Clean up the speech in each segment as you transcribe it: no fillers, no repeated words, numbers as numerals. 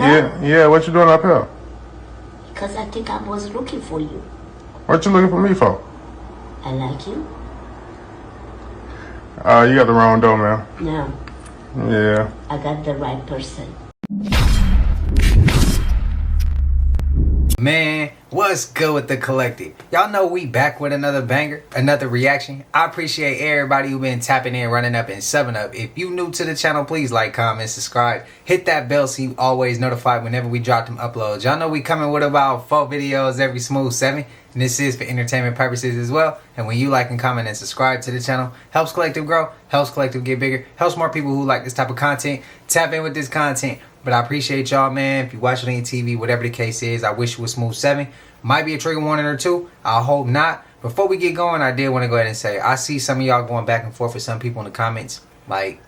Yeah, what you doing up here? Because I think I was looking for you. What you looking for me for? I like you. You got the wrong door, man. No. Yeah. I got the right person. Man, what's good with the collective? Y'all know we back with another banger, another reaction. I appreciate everybody who been tapping in, running up, and subbing up. If you new to the channel, please like, comment, subscribe. Hit that bell so you always notified whenever we drop them uploads. Y'all know we coming with about 4 videos every smooth 7. And this is for entertainment purposes as well. And when you like and comment and subscribe to the channel, helps collective grow, helps collective get bigger, helps more people who like this type of content tap in with this content. But I appreciate y'all, man. If you watch it on your TV, whatever the case is, I wish it was smooth 7. Might be a trigger warning or 2. I hope not. Before we get going, I did want to go ahead and say, I see some of y'all going back and forth with some people in the comments. Like,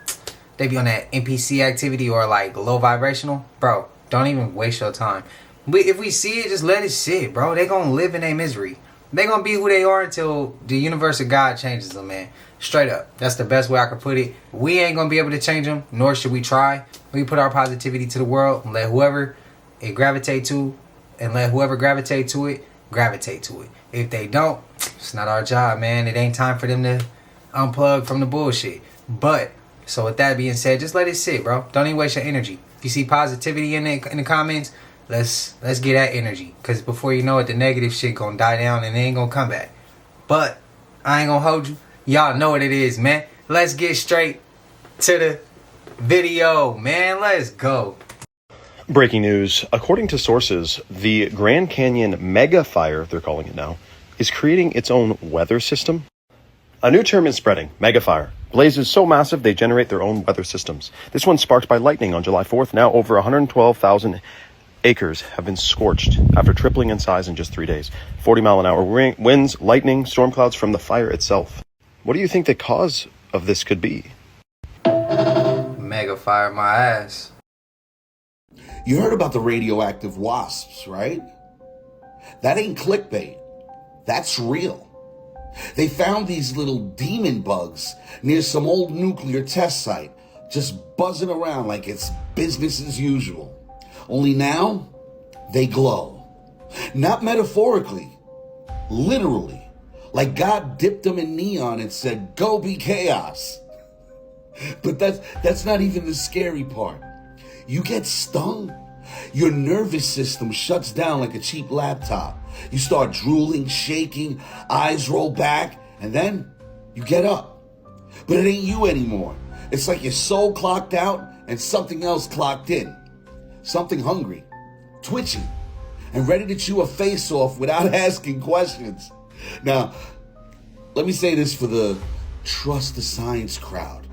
they be on that NPC activity or like low vibrational. Bro, don't even waste your time. If we see it, just let it sit, bro. They gonna live in their misery. They gonna be who they are until the universe of God changes them, man. Straight up. That's the best way I could put it. We ain't gonna be able to change them, nor should we try. We put our positivity to the world and let whoever it gravitate to, and let whoever gravitate to it, gravitate to it. If they don't, it's not our job, man. It ain't time for them to unplug from the bullshit. But, so with that being said, just let it sit, bro. Don't even waste your energy. If you see positivity in the comments, let's get that energy. Because before you know it, the negative shit gonna die down and it ain't gonna come back. But, I ain't gonna hold you. Y'all know what it is, man. Let's get straight to the video, man. Let's go. Breaking news. According to sources, the Grand Canyon mega fire, they're calling it now, is creating its own weather system. A new term is spreading, mega fire. Blazes so massive they generate their own weather systems. This one sparked by lightning on July 4th. Now over 112,000 acres have been scorched after tripling in size in just 3 days. 40-mile-an-hour winds, lightning, storm clouds from the fire itself. What do you think the cause of this could be? Mega fire my ass. You heard about the radioactive wasps, right? That ain't clickbait. That's real. They found these little demon bugs near some old nuclear test site, just buzzing around like it's business as usual. Only now, they glow. Not metaphorically, literally. Like God dipped them in neon and said, "Go be chaos." But that's not even the scary part. You get stung, your nervous system shuts down like a cheap laptop. You start drooling, shaking, eyes roll back, and then you get up. But it ain't you anymore. It's like your soul clocked out and something else clocked in. Something hungry, twitching, and ready to chew a face off without asking questions. Now, let me say this for the trust the science crowd.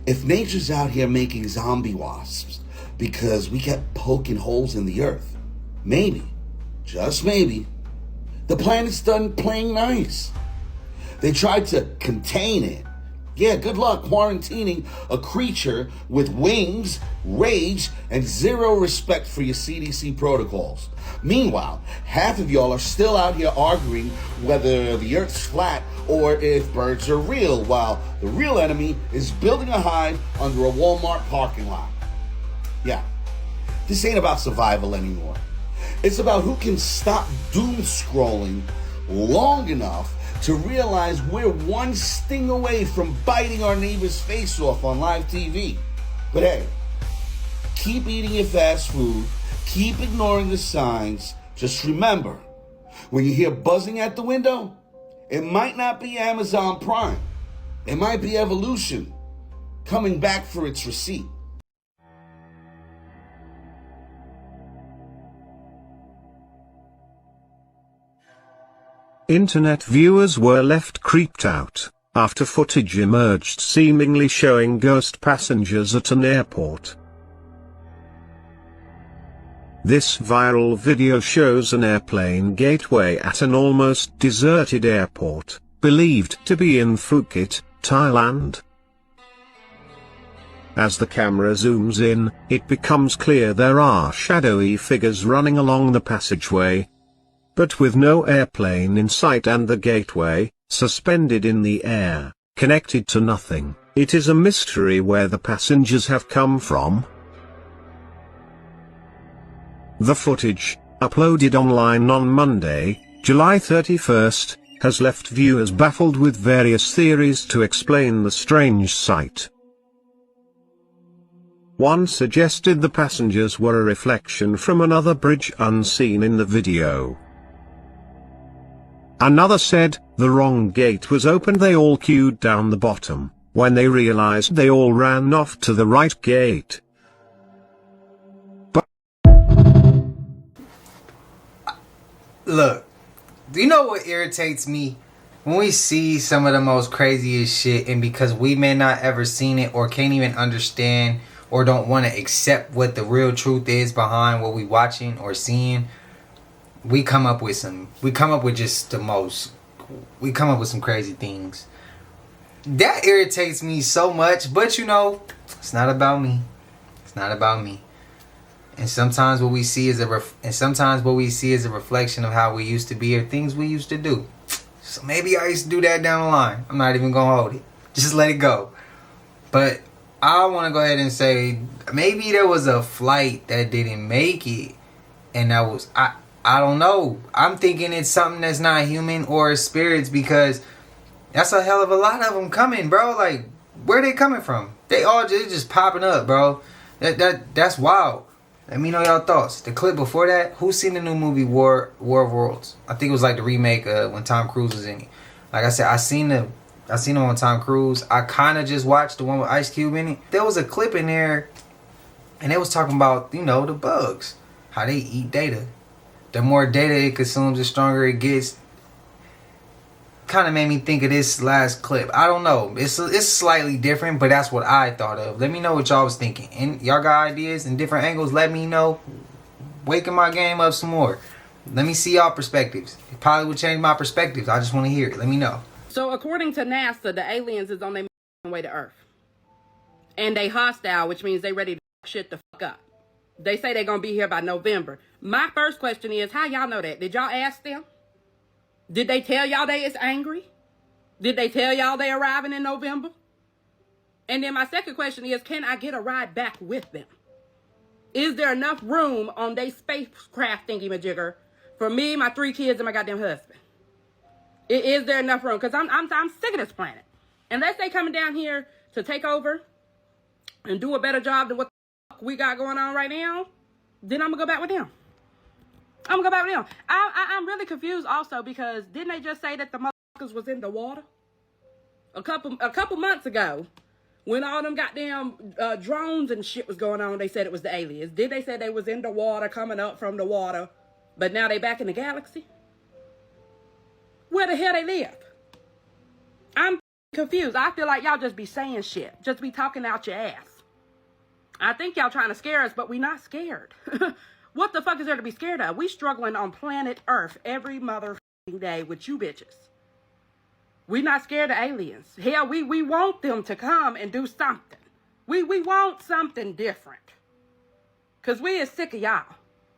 If nature's out here making zombie wasps because we kept poking holes in the earth, maybe, just maybe, the planet's done playing nice. They tried to contain it. Yeah, good luck quarantining a creature with wings, rage, and zero respect for your CDC protocols. Meanwhile, half of y'all are still out here arguing whether the Earth's flat or if birds are real, while the real enemy is building a hive under a Walmart parking lot. Yeah, this ain't about survival anymore. It's about who can stop doom scrolling long enough to realize we're one sting away from biting our neighbor's face off on live TV. But hey, keep eating your fast food, keep ignoring the signs. Just remember, when you hear buzzing at the window, it might not be Amazon Prime. It might be evolution coming back for its receipt. Internet viewers were left creeped out after footage emerged seemingly showing ghost passengers at an airport. This viral video shows an airplane gateway at an almost deserted airport, believed to be in Phuket, Thailand. As the camera zooms in, it becomes clear there are shadowy figures running along the passageway, but with no airplane in sight and the gateway, suspended in the air, connected to nothing. It is a mystery where the passengers have come from. The footage, uploaded online on Monday, July 31st, has left viewers baffled with various theories to explain the strange sight. One suggested the passengers were a reflection from another bridge unseen in the video. Another said, the wrong gate was opened. They all queued down the bottom. When they realized, they all ran off to the right gate. Look, do you know what irritates me? When we see some of the most craziest shit, and because we may not ever seen it or can't even understand or don't want to accept what the real truth is behind what we watching or seeing, we come up with some crazy things. That irritates me so much, but you know, it's not about me. It's not about me. And sometimes what we see is a reflection of how we used to be or things we used to do. So maybe I used to do that down the line. I'm not even gonna hold it. Just let it go. But I want to go ahead and say maybe there was a flight that didn't make it, and that was I don't know. I'm thinking it's something that's not human or spirits, because that's a hell of a lot of them coming, bro. Like, where they coming from? They all just popping up, bro. That's wild. Let me know y'all thoughts. The clip before that, who's seen the new movie War of Worlds? I think it was like the remake when Tom Cruise was in it. Like I said, I seen them on Tom Cruise. I kind of just watched the one with Ice Cube in it. There was a clip in there, and they was talking about, you know, the bugs, how they eat data. The more data it consumes, the stronger it gets. Kind of made me think of this last clip. I don't know. It's slightly different, but that's what I thought of. Let me know what y'all was thinking. And y'all got ideas and different angles, let me know. Waking my game up some more. Let me see y'all perspectives. It probably would change my perspectives. I just want to hear it. Let me know. So according to NASA, the aliens is on their way to Earth. And they hostile, which means they ready to shit the fuck up. They say they're going to be here by November. My first question is, how y'all know that? Did y'all ask them? Did they tell y'all they is angry? Did they tell y'all they arriving in November? And then my second question is, can I get a ride back with them? Is there enough room on their spacecraft thingy-majigger for me, my 3 kids, and my goddamn husband? Is there enough room? Because I'm sick of this planet. Unless they coming down here to take over and do a better job than what the fuck we got going on right now, then I'm going to go back with them. I'm gonna go back with them. I'm really confused also, because didn't they just say that the motherfuckers was in the water? A couple months ago, when all them goddamn drones and shit was going on, they said it was the aliens. Did they say they was in the water, coming up from the water, but now they back in the galaxy? Where the hell they live? I'm confused. I feel like y'all just be saying shit. Just be talking out your ass. I think y'all trying to scare us, but we not scared. What the fuck is there to be scared of? We struggling on planet Earth every motherfucking day with you bitches. We not scared of aliens. Hell, we want them to come and do something. We want something different. Because we is sick of y'all.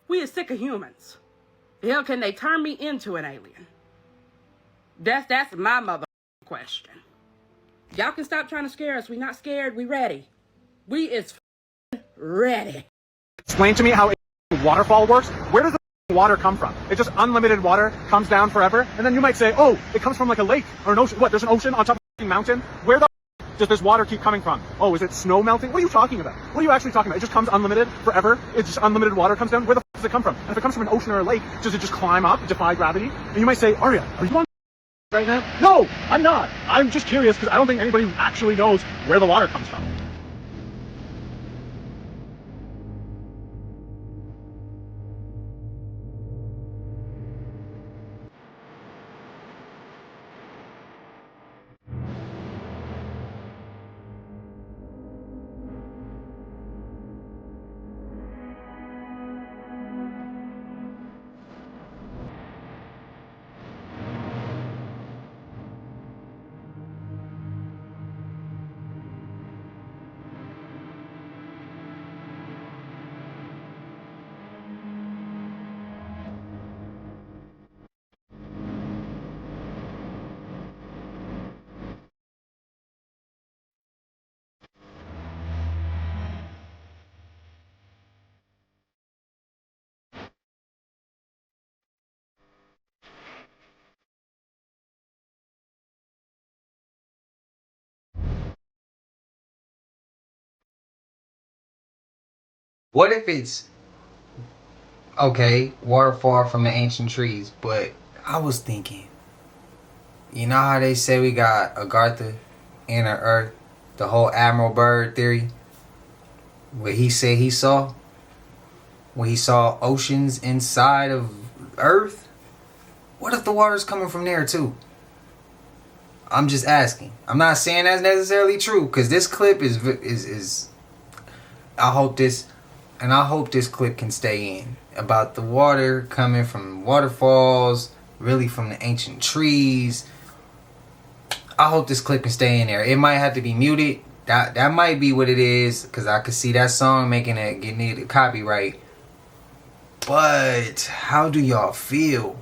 We is sick of humans. Hell, can they turn me into an alien? That's my mother question. Y'all can stop trying to scare us. We not scared. We ready. We is ready. Explain to me how waterfall works. Where does the water come from? It's just unlimited water, comes down forever, and then you might say, oh, it comes from like a lake or an ocean. What, there's an ocean on top of a mountain? Where the does this water keep coming from? Oh, is it snow melting? What are you talking about? What are you actually talking about? It just comes unlimited forever? It's just unlimited water comes down? Where the does it come from? And if it comes from an ocean or a lake, does it just climb up, defy gravity? And you might say, Arya, are you on right now? No, I'm not. I'm just curious because I don't think anybody actually knows where the water comes from. What if it's, okay, waterfall from the ancient trees, but I was thinking, you know how they say we got Agartha, inner earth, the whole Admiral Byrd theory, what he said he saw, when he saw oceans inside of earth? What if the water's coming from there too? I'm just asking. I'm not saying that's necessarily true, because this clip is I hope this clip can stay in, about the water coming from waterfalls, really from the ancient trees. I hope this clip can stay in there. It might have to be muted. That might be what it is, because I could see that song getting it copyright. But how do y'all feel?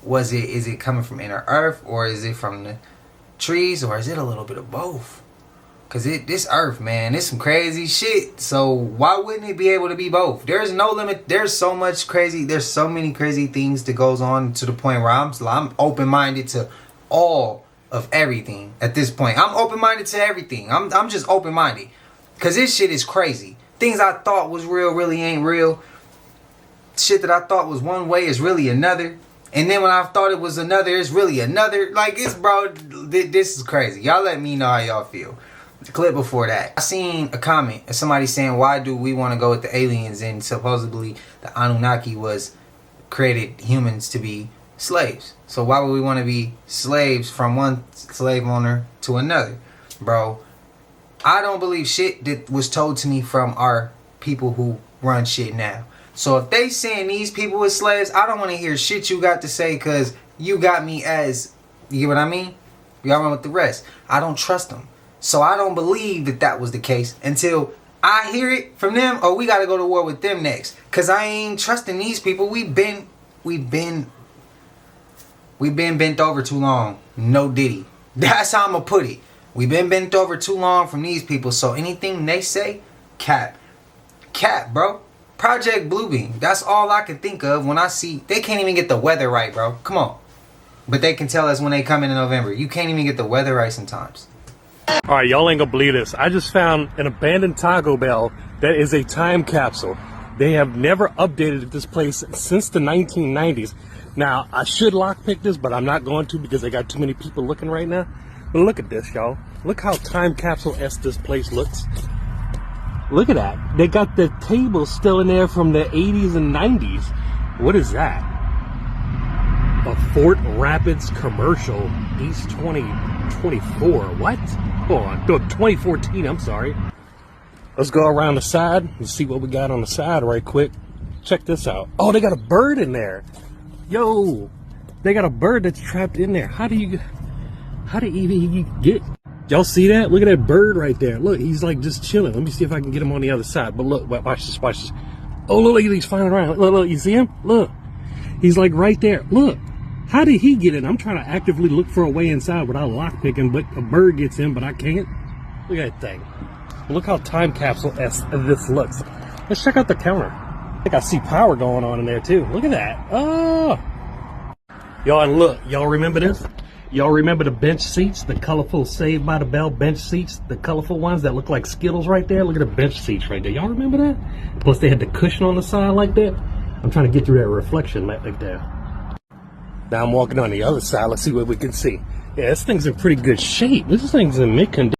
Is it coming from inner earth, or is it from the trees, or is it a little bit of both? Because this earth, man, it's some crazy shit. So why wouldn't it be able to be both? There's no limit. There's so many crazy things that goes on, to the point where I'm open-minded to all of everything at this point. I'm open-minded to everything. I'm just open-minded, because this shit is crazy. Things I thought was real really ain't real. Shit that I thought was one way is really another. And then when I thought it was another, it's really another. Like, this is crazy. Y'all let me know how y'all feel. The clip before that, I seen a comment of somebody saying, why do we want to go with the aliens? And supposedly the Anunnaki created humans to be slaves. So why would we want to be slaves from one slave owner to another? Bro, I don't believe shit that was told to me from our people who run shit now. So if they saying these people are slaves, I don't want to hear shit you got to say, because you got me as, you get what I mean? Y'all run with the rest. I don't trust them. So I don't believe that was the case until I hear it from them. Oh, we got to go to war with them next, because I ain't trusting these people. We've been bent over too long. No diddy. That's how I'm going to put it. We've been bent over too long from these people. So anything they say, cap, bro. Project Bluebeam. That's all I can think of when I see. They can't even get the weather right, bro. Come on. But they can tell us when they come in November. You can't even get the weather right sometimes. All right, y'all ain't gonna believe this. I just found an abandoned Taco Bell that is a time capsule. They have never updated this place since the 1990s. Now, I should lockpick this, but I'm not going to, because they got too many people looking right now. But look at this, y'all. Look how time capsule-esque this place looks. Look at that. They got the table still in there from the 80s and 90s. What is that? A Fort Rapids commercial. East 2024. What? Hold on. 2014, I'm sorry. Let's go around the side and see what we got on the side right quick. Check this out. Oh, they got a bird in there. Yo, they got a bird that's trapped in there. How do you even get... Y'all see that? Look at that bird right there. Look, he's like just chilling. Let me see if I can get him on the other side. But look, watch this. Oh, look, he's flying around. Look, you see him? Look, he's like right there. Look, how did he get in? I'm trying to actively look for a way inside without lockpicking, but a bird gets in, but I can't. Look at that thing. Look how time capsule-esque this looks. Let's check out the counter. I think I see power going on in there too. Look at that. Oh, y'all, and look, y'all remember this? Y'all remember the bench seats, the colorful Saved by the Bell bench seats, the colorful ones that look like Skittles right there? Look at the bench seats right there. Y'all remember that? Plus they had the cushion on the side like that. I'm trying to get through that reflection like that. Now I'm walking on the other side. Let's see what we can see. Yeah, this thing's in pretty good shape. This thing's in mid condition.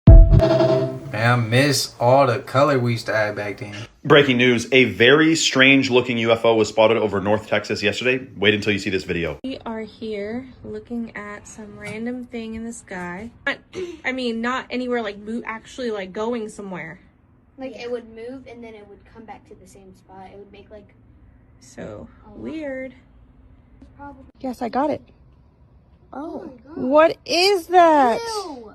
Man, I miss all the color we used to have back then. Breaking news, a very strange looking UFO was spotted over North Texas yesterday. Wait until you see this video. We are here looking at some random thing in the sky. I mean, not anywhere like actually like going somewhere. Like it would move and then it would come back to the same spot. It would make like... So weird. Probably. Yes, I got it. Oh, what is that? Ew.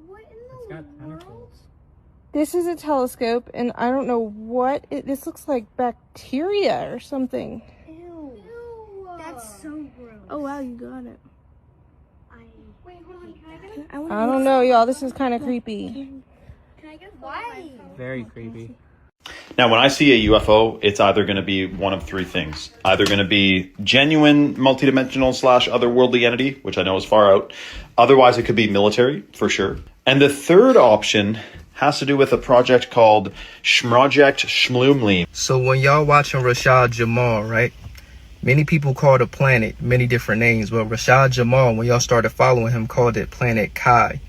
What in the world? This is a telescope, and I don't know what this looks like. Bacteria or something. Ew. That's so gross. Oh wow, you got it. Wait, hold on. Can I get it? I don't know, y'all. This is kind of creepy. Can I get why? Very creepy. Now, when I see a UFO, it's either going to be one of three things. Either going to be genuine multidimensional / otherworldly entity, which I know is far out. Otherwise, it could be military, for sure. And the third option has to do with a project called Schmroject Schmloomli. So when y'all watching Rashad Jamal, right? Many people call the planet many different names, but Rashad Jamal, when y'all started following him, called it Planet Kai.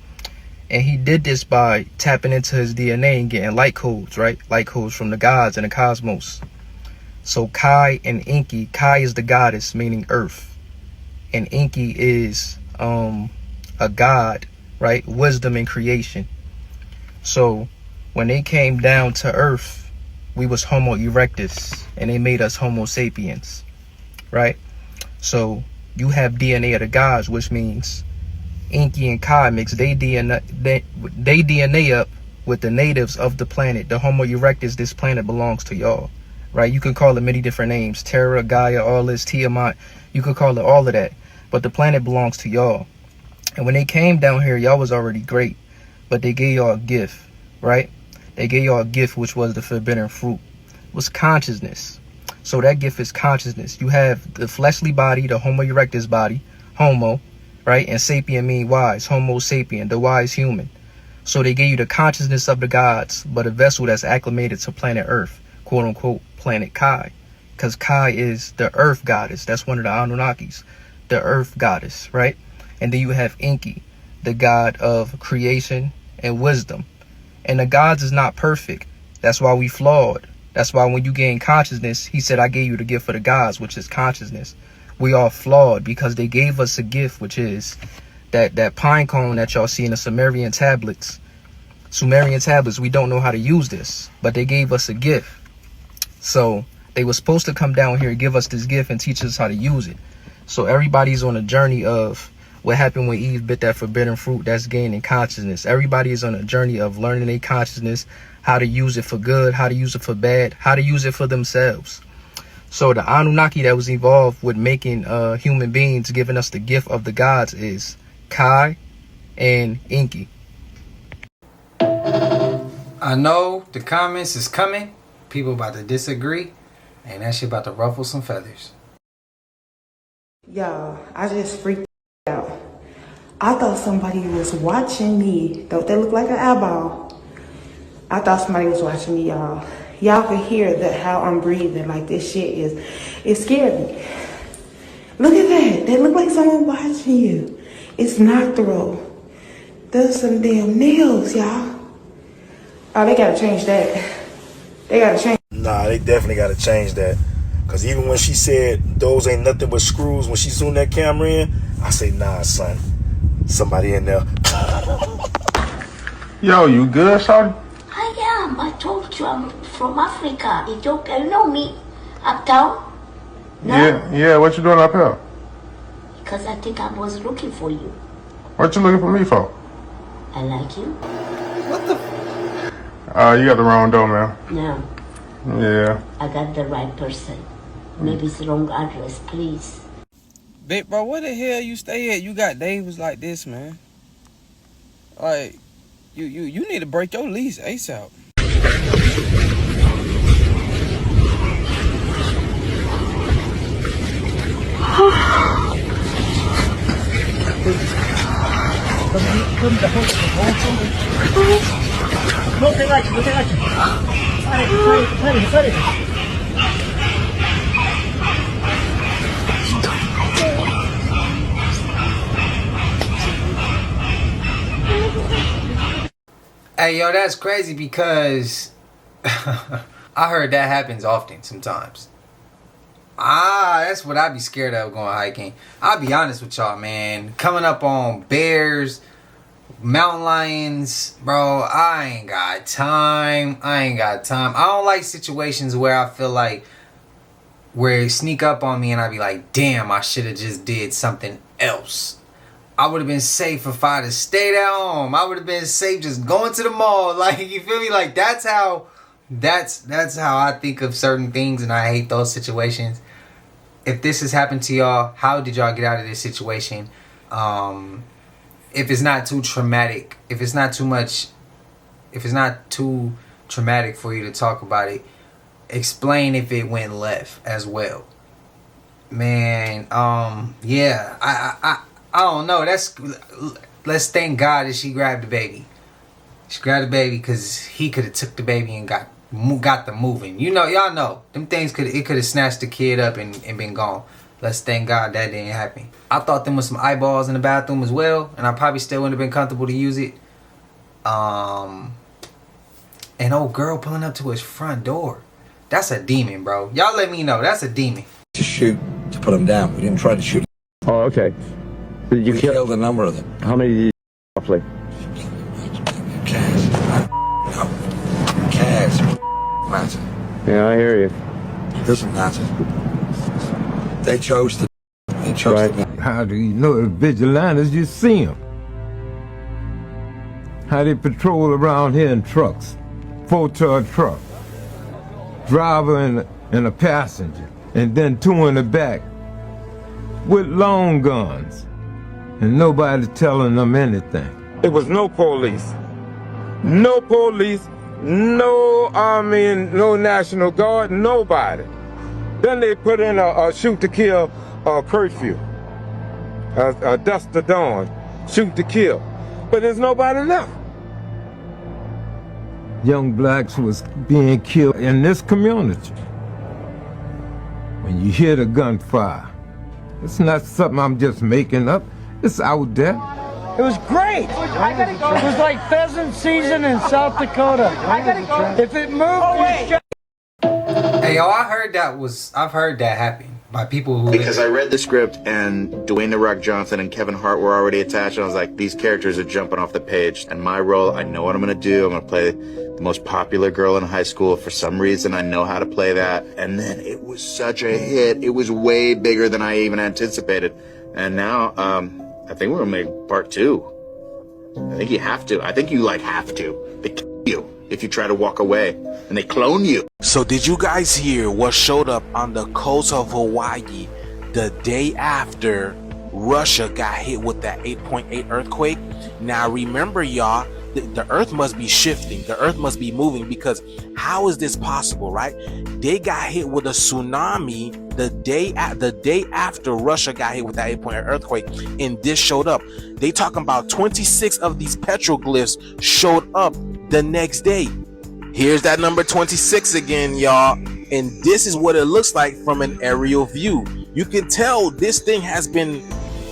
And he did this by tapping into his DNA and getting light codes, right? Light codes from the gods and the cosmos. So Kai and Enki, Kai is the goddess, meaning earth. And Enki is a god, right? Wisdom and creation. So when they came down to earth, we was Homo erectus, and they made us Homo sapiens, right? So you have DNA of the gods, which means Enki and Kai mix they DNA up with the natives of the planet. The Homo erectus, this planet belongs to y'all, right? You can call it many different names, Terra, Gaia, all this, Tiamat. You could call it all of that, but the planet belongs to y'all. And when they came down here, y'all was already great, but they gave y'all a gift, right? They gave y'all a gift, which was the forbidden fruit. It was consciousness. So that gift is consciousness. You have the fleshly body, the Homo erectus body, Homo, right? And sapien mean wise, Homo sapien, the wise human. So they gave you the consciousness of the gods, but a vessel that's acclimated to planet Earth, quote unquote, planet Kai. Because Kai is the earth goddess. That's one of the Anunnakis, the earth goddess, right? And then you have Enki, the god of creation and wisdom. And the gods is not perfect. That's why we flawed. That's why when you gain consciousness, he said, I gave you the gift of the gods, which is consciousness. We are flawed because they gave us a gift, which is that pine cone that y'all see in the Sumerian tablets. We don't know how to use this, but they gave us a gift. So they were supposed to come down here and give us this gift and teach us how to use it. So everybody's on a journey of what happened when Eve bit that forbidden fruit, that's gaining consciousness. Everybody is on a journey of learning their consciousness, how to use it for good, how to use it for bad, how to use it for themselves. So the Anunnaki that was involved with making human beings, giving us the gift of the gods, is Kai and Enki. I know the comments is coming. People about to disagree. And that shit about to ruffle some feathers. Y'all, I just freaked out. I thought somebody was watching me. Don't that look like an eyeball? I thought somebody was watching me, y'all. Y'all can hear that how I'm breathing. Like this shit is, it scared me. Look at that. That look like someone watching you. It's natural. Those some damn nails, y'all. Oh, they gotta change that. They gotta change. Nah, they definitely gotta change that. Cause even when she said those ain't nothing but screws, when she zoomed that camera in, I say, nah, son. Somebody in there. Yo, you good, shawty? I am. I told you I'm from Africa. Ethiopia. You know me. Uptown? No? Yeah, what you doing up here? Because I think I was looking for you. What you looking for me for? I like you. What the? You got the wrong door, man. No. Yeah. I got the right person. Maybe it's the wrong address, please. Big bro, where the hell you stay at? You got neighbors like this, man. Like, you need to break your lease ASAP. Hey, yo, that's crazy because I heard that happens often sometimes. That's what I be scared of going hiking. I'll be honest with y'all, man. Coming up on bears, mountain lions, bro, I ain't got time. I don't like situations where I feel like where they sneak up on me and I be like, damn, I should have just did something else. I would have been safe if I'd have stayed at home. I would have been safe just going to the mall. Like, you feel me? Like, that's how I think of certain things, and I hate those situations. If this has happened to y'all, how did y'all get out of this situation? If it's not too traumatic, if it's not too traumatic for you to talk about it, explain if it went left as well. Man, yeah, I don't know. Let's thank God that she grabbed the baby. She grabbed the baby because he could have took the baby and got them moving. You know, y'all know them things could have snatched the kid up and been gone. Let's thank God that didn't happen. I thought them was some eyeballs in the bathroom as well, and I probably still wouldn't have been comfortable to use it. An old girl pulling up to his front door. That's a demon, bro. Y'all let me know. That's a demon. To shoot, to put them down. We didn't try to shoot. Oh, okay. We killed a number of them. How many did you roughly? Cash. No. Cash. Matter. Yeah, I hear you. It doesn't matter. They chose to. They chose to. How do you know the vigilantes? You see them. How they patrol around here in trucks. 4-ton truck. Driver and a passenger. And then 2 in the back. With long guns. And nobody telling them anything. There was no police. No police. No army, no National Guard, nobody. Then they put in a shoot to kill curfew. A dusk to dawn. Shoot to kill. But there's nobody left. Young blacks was being killed in this community. When you hear the gunfire, it's not something I'm just making up. It's out there. It was great. It was like pheasant season in South Dakota. If it moved, Hey, yo, I've heard that happen by people who... Because I read the script and Dwayne The Rock Johnson and Kevin Hart were already attached, and I was like, these characters are jumping off the page. And my role, I know what I'm going to do. I'm going to play the most popular girl in high school. For some reason, I know how to play that. And then it was such a hit. It was way bigger than I even anticipated. And now, I think we're going to make part 2. I think you have to. I think you, have to. They kill you if you try to walk away. And they clone you. So did you guys hear what showed up on the coast of Hawaii the day after Russia got hit with that 8.8 earthquake? Now remember, y'all, the earth must be shifting. The earth must be moving, because how is this possible, right? They got hit with a tsunami the day after Russia got hit with that 8.8 earthquake, and this showed up. They talking about 26 of these petroglyphs showed up the next day. Here's that number 26 again, y'all. And this is what it looks like from an aerial view. You can tell this thing has been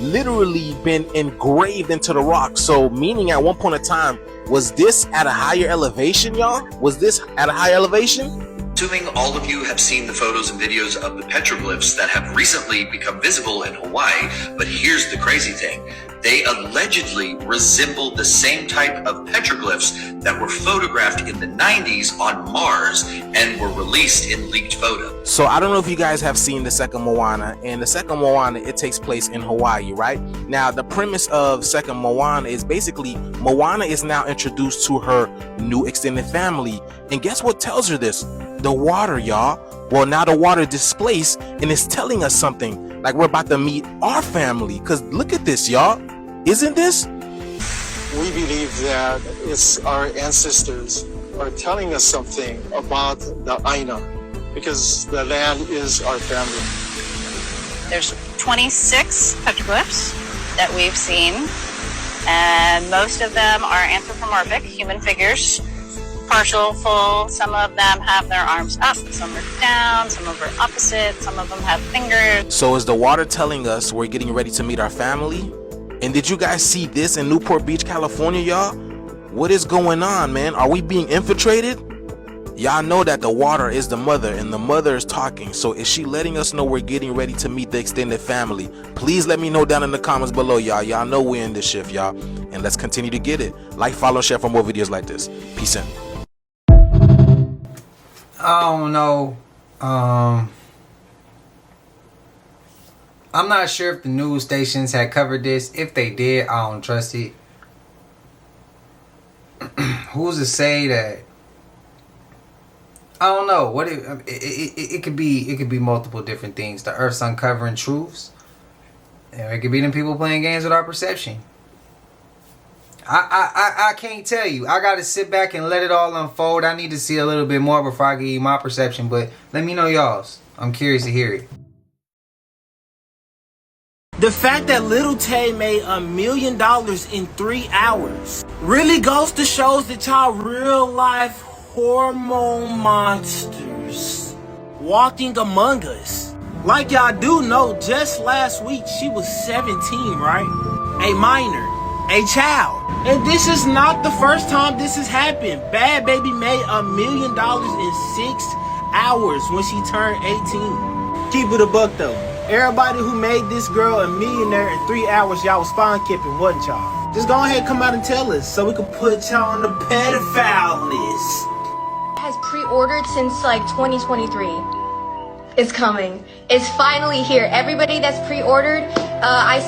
literally been engraved into the rock. So meaning at one point in time, was this at a higher elevation, y'all? Was this at a higher elevation? Assuming all of you have seen the photos and videos of the petroglyphs that have recently become visible in Hawaii, but here's the crazy thing. They allegedly resembled the same type of petroglyphs that were photographed in the 90s on Mars and were released in leaked photos. So I don't know if you guys have seen the second Moana, and the second Moana, it takes place in Hawaii, right? Now, the premise of second Moana is basically Moana is now introduced to her new extended family. And guess what tells her this? The water, y'all. Well, now the water displaced, and it's telling us something. Like we're about to meet our family. Because look at this, y'all. Isn't this? We believe that it's our ancestors are telling us something about the Aina, because the land is our family. There's 26 petroglyphs that we've seen, and most of them are anthropomorphic, human figures, partial, full. Some of them have their arms up, some are down, some of them are opposite, some of them have fingers. So is the water telling us we're getting ready to meet our family? And did you guys see this in Newport Beach, California, y'all? What is going on, man? Are we being infiltrated? Y'all know that the water is the mother, and the mother is talking. So is she letting us know we're getting ready to meet the extended family? Please let me know down in the comments below, y'all. Y'all know we're in this shift, y'all. And let's continue to get it. Like, follow, share for more videos like this. Peace in. I don't know. I'm not sure if the news stations had covered this. If they did, I don't trust it. Who's to say that? I don't know. What it could be. It could be multiple different things. The Earth's uncovering truths. It could be them people playing games with our perception. I can't tell you. I gotta sit back and let it all unfold. I need to see a little bit more before I give you my perception. But let me know y'all's. I'm curious to hear it. The fact that Little Tay made $1 million in 3 hours really goes to shows that y'all real life hormone monsters walking among us. Like y'all do know, just last week she was 17, right? A minor, a child. And this is not the first time this has happened. Bad Baby made $1 million in 6 hours when she turned 18. Keep it a buck though. Everybody who made this girl a millionaire in 3 hours, y'all was spawn kipping, wasn't y'all? Just go ahead and come out and tell us so we can put y'all on the pedophile list. Has pre-ordered since like 2023. It's coming. It's finally here. Everybody that's pre-ordered, I've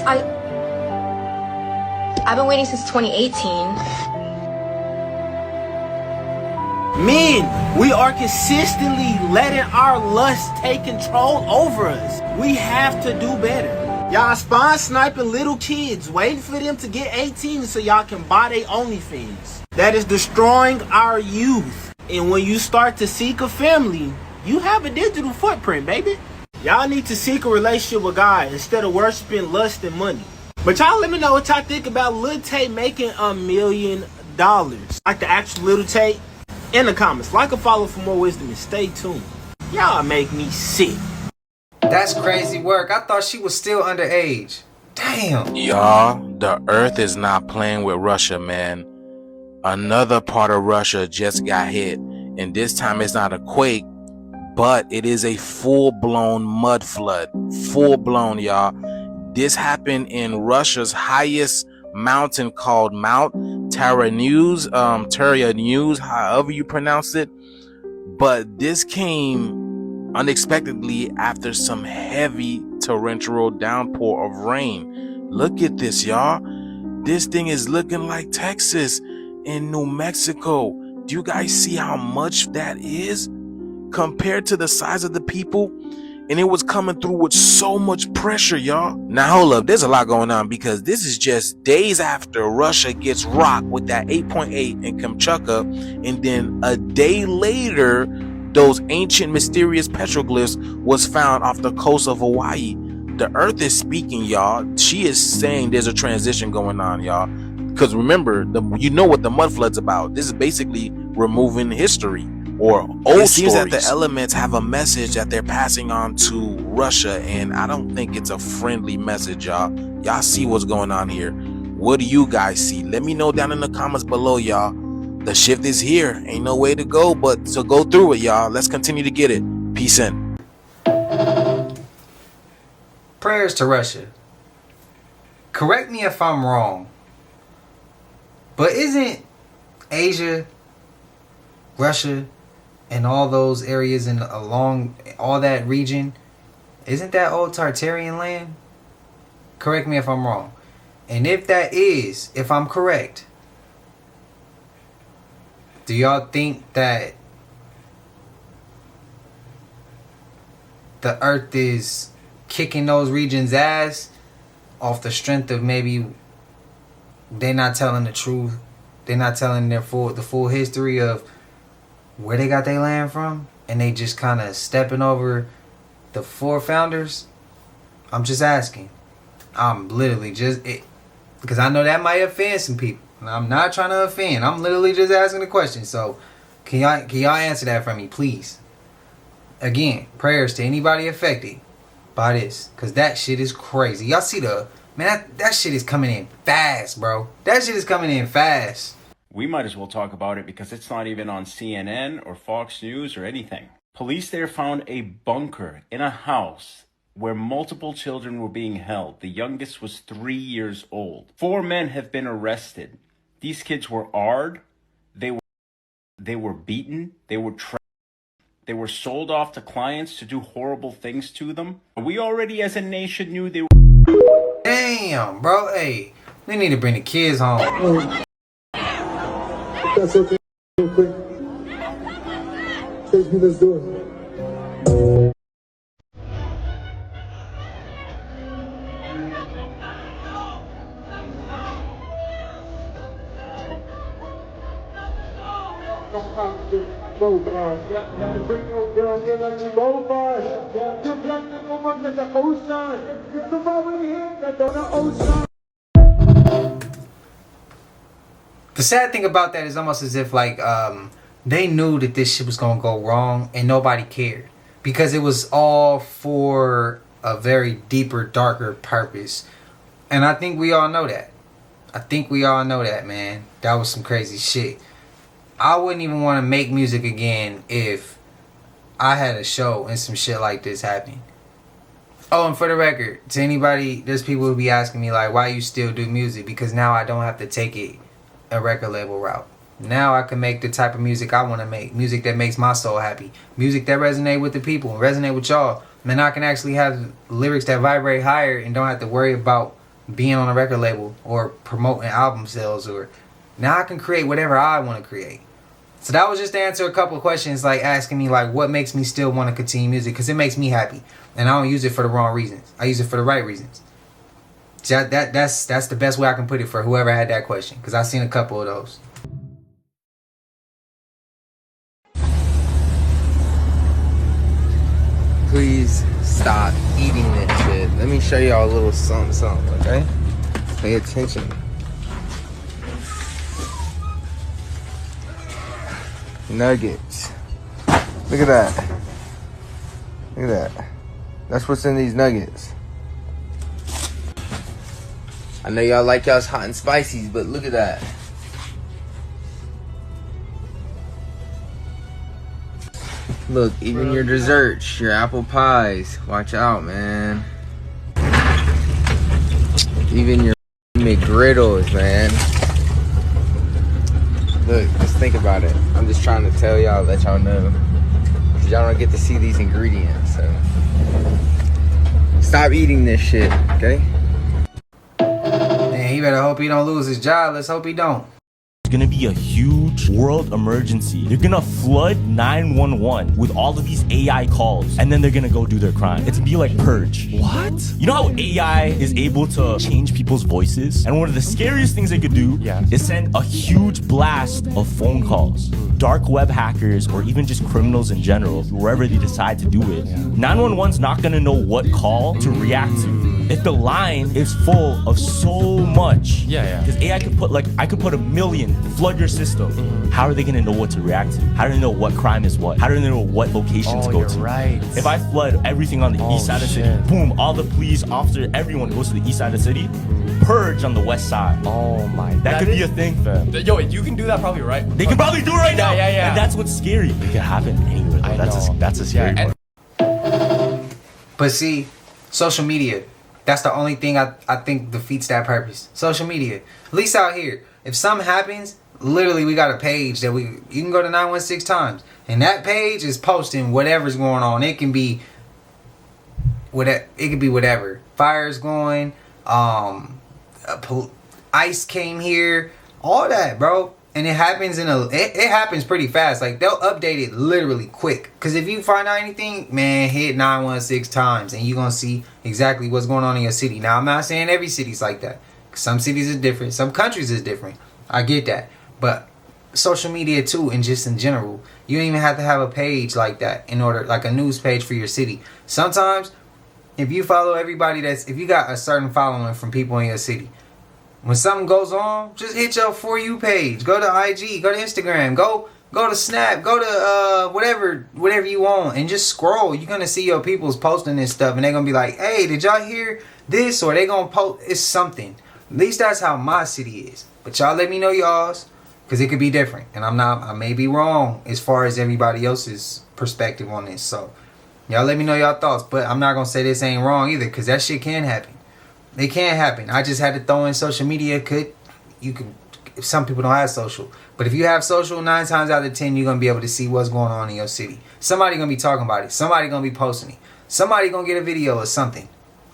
been waiting since 2018. Men, we are consistently letting our lust take control over us. We have to do better. Y'all spawn sniping little kids, waiting for them to get 18 so y'all can buy their OnlyFans. That is destroying our youth. And when you start to seek a family, you have a digital footprint, baby. Y'all need to seek a relationship with God instead of worshiping lust and money. But y'all let me know what y'all think about Lil Tay making $1 million. Like the actual Lil Tay in the comments. Like and follow for more wisdom and stay tuned. Y'all make me sick. That's crazy work. I thought she was still underage. Damn. Y'all, the earth is not playing with Russia, man. Another part of Russia just got hit. And this time it's not a quake, but it is a full-blown mud flood. Full-blown, y'all. This happened in Russia's highest mountain called Mount Taranews, however you pronounce it. But this came unexpectedly after some heavy torrential downpour of rain. Look at this, y'all. This thing is looking like Texas and New Mexico. Do you guys see how much that is compared to the size of the people? And it was coming through with so much pressure, y'all. Now, hold up. There's a lot going on because this is just days after Russia gets rocked with that 8.8 in Kamchatka. And then a day later, those ancient mysterious petroglyphs was found off the coast of Hawaii. The earth is speaking, y'all. She is saying there's a transition going on, y'all. Because remember, you know what the mud flood's about. This is basically removing history or old stories. It seems that the elements have a message that they're passing on to Russia, and I don't think it's a friendly message, y'all. Y'all see what's going on here. What do you guys see? Let me know down in the comments below, y'all. The shift is here. Ain't no way to go but to go through it, y'all. Let's continue to get it. Peace in. Prayers to Russia. Correct me if I'm wrong, but isn't Asia, Russia, and all those areas and along all that region, isn't that old Tartarian land? Correct me if I'm wrong. And if that is, if I'm correct, do y'all think that the earth is kicking those regions' ass off the strength of maybe they're not telling the truth? They're not telling the full history of where they got their land from, and they just kind of stepping over the forefounders? I'm just asking. I'm literally just because I know that might offend some people. I'm not trying to offend. I'm literally just asking the question. So can y'all answer that for me, please? Again, prayers to anybody affected by this, because that shit is crazy. Y'all see that shit is coming in fast, bro. That shit is coming in fast. We might as well talk about it because it's not even on CNN or Fox News or anything. Police there found a bunker in a house where multiple children were being held. The youngest was 3 years old. 4 men have been arrested. These kids were AR'd. They were beaten. They were trapped. They were sold off to clients to do horrible things to them. We already as a nation knew they were... Damn, bro. Hey, we need to bring the kids home. That's okay, real quick. Take me, let's do it. go far. To bring your girl in and you go far. To blend the woman with the ocean. If the moment hit, that's on the ocean. The sad thing about that is almost as if like they knew that this shit was gonna go wrong and nobody cared because it was all for a very deeper, darker purpose. And I think we all know that. I think we all know that, man. That was some crazy shit. I wouldn't even want to make music again if I had a show and some shit like this happening. Oh, and for the record, to anybody, there's people who be asking me like, why you still do music? Because now I don't have to take it a record label route. Now I can make the type of music I want to make. Music that makes my soul happy. Music that resonate with the people and resonate with y'all. Man, I can actually have lyrics that vibrate higher and don't have to worry about being on a record label or promoting album sales. Or now I can create whatever I want to create. So that was just to answer a couple of questions, like asking me like what makes me still want to continue music, because it makes me happy. And I don't use it for the wrong reasons. I use it for the right reasons. That's the best way I can put it for whoever had that question, because I've seen a couple of those. Please stop eating this shit. Let me show y'all a little something, okay? Pay attention. Nuggets. Look at that. Look at that. That's what's in these nuggets. I know y'all like y'all's hot and spicy, but look at that. Look, even your desserts, your apple pies. Watch out, man. Even your McGriddles, man. Look, just think about it. I'm just trying to tell y'all, let y'all know. Because y'all don't get to see these ingredients, so. Stop eating this shit, okay? Man, he better hope he don't lose his job. Let's hope he don't. It's gonna be a huge world emergency. They're gonna flood 911 with all of these AI calls, and then they're gonna go do their crime. It's gonna be like Purge. What? You know how AI is able to change people's voices? And one of the scariest things they could do is send a huge blast of phone calls. Dark web hackers, or even just criminals in general, wherever they decide to do it. 911's not gonna know what call to react to. If the line is full of so much, because AI could put I could put 1 million, flood your system. How are they gonna know what to react to? How do they know what crime is what? How do they know what location to go to? Right. If I flood everything on the east side of the city, boom, all the police, officers, everyone goes to the east side of the city, Purge on the west side. Oh my. That could be a thing, fam. Yo, you can do that probably, right? They can probably do it right now. Yeah. And that's what's scary. It could happen anywhere. That's a scary part. But see, social media, that's the only thing I think defeats that purpose. Social media. At least out here. If something happens, literally we got a page that you can go to 916 times. And that page is posting whatever's going on. It can be whatever. Fire's going, ice came here, all that, bro. And it happens it happens pretty fast. Like they'll update it literally quick. Cause if you find out anything, man, hit 916 times and you're gonna see exactly what's going on in your city. Now I'm not saying every city's like that. Some cities is different, some countries is different. I get that. But social media too, and just in general, you don't even have to have a page like that in order, like a news page for your city. Sometimes if you follow everybody if you got a certain following from people in your city, when something goes on, just hit your For You page. Go to IG, go to Instagram, go to Snap, go to whatever you want, and just scroll. You're going to see your people's posting this stuff, and they're going to be like, hey, did y'all hear this? Or they going to post, it's something. At least that's how my city is. But y'all let me know y'all's, because it could be different. And I may be wrong as far as everybody else's perspective on this. So y'all let me know y'all thoughts. But I'm not going to say this ain't wrong either, because that shit can happen. It can happen. I just had to throw in social media. Some people don't have social. But if you have social, 9 times out of 10, you're going to be able to see what's going on in your city. Somebody going to be talking about it. Somebody going to be posting it. Somebody going to get a video or something.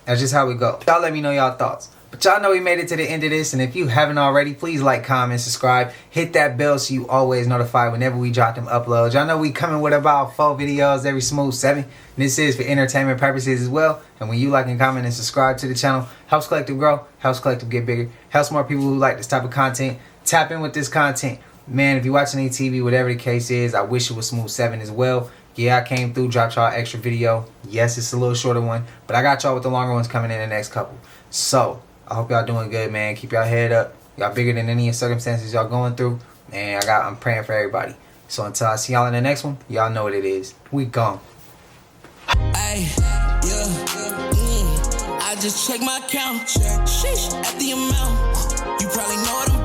That's just how it go. Y'all let me know y'all thoughts. But y'all know we made it to the end of this. And if you haven't already, please like, comment, subscribe. Hit that bell so you always notified whenever we drop them uploads. Y'all know we coming with about 4 videos every smooth 7. And this is for entertainment purposes as well. And when you like and comment and subscribe to the channel, helps Collective grow, helps Collective get bigger, helps more people who like this type of content tap in with this content. Man, if you're watching any TV, whatever the case is, I wish it was Smooth 7 as well. Yeah, I came through, dropped y'all extra video. Yes, it's a little shorter one, but I got y'all with the longer ones coming in the next couple. So, I hope y'all doing good, man. Keep y'all head up. Y'all bigger than any circumstances y'all going through. And I'm praying for everybody. So until I see y'all in the next one, y'all know what it is. We gone. Ay, yeah, I just check my account. Sheesh, at the amount. You probably know what I'm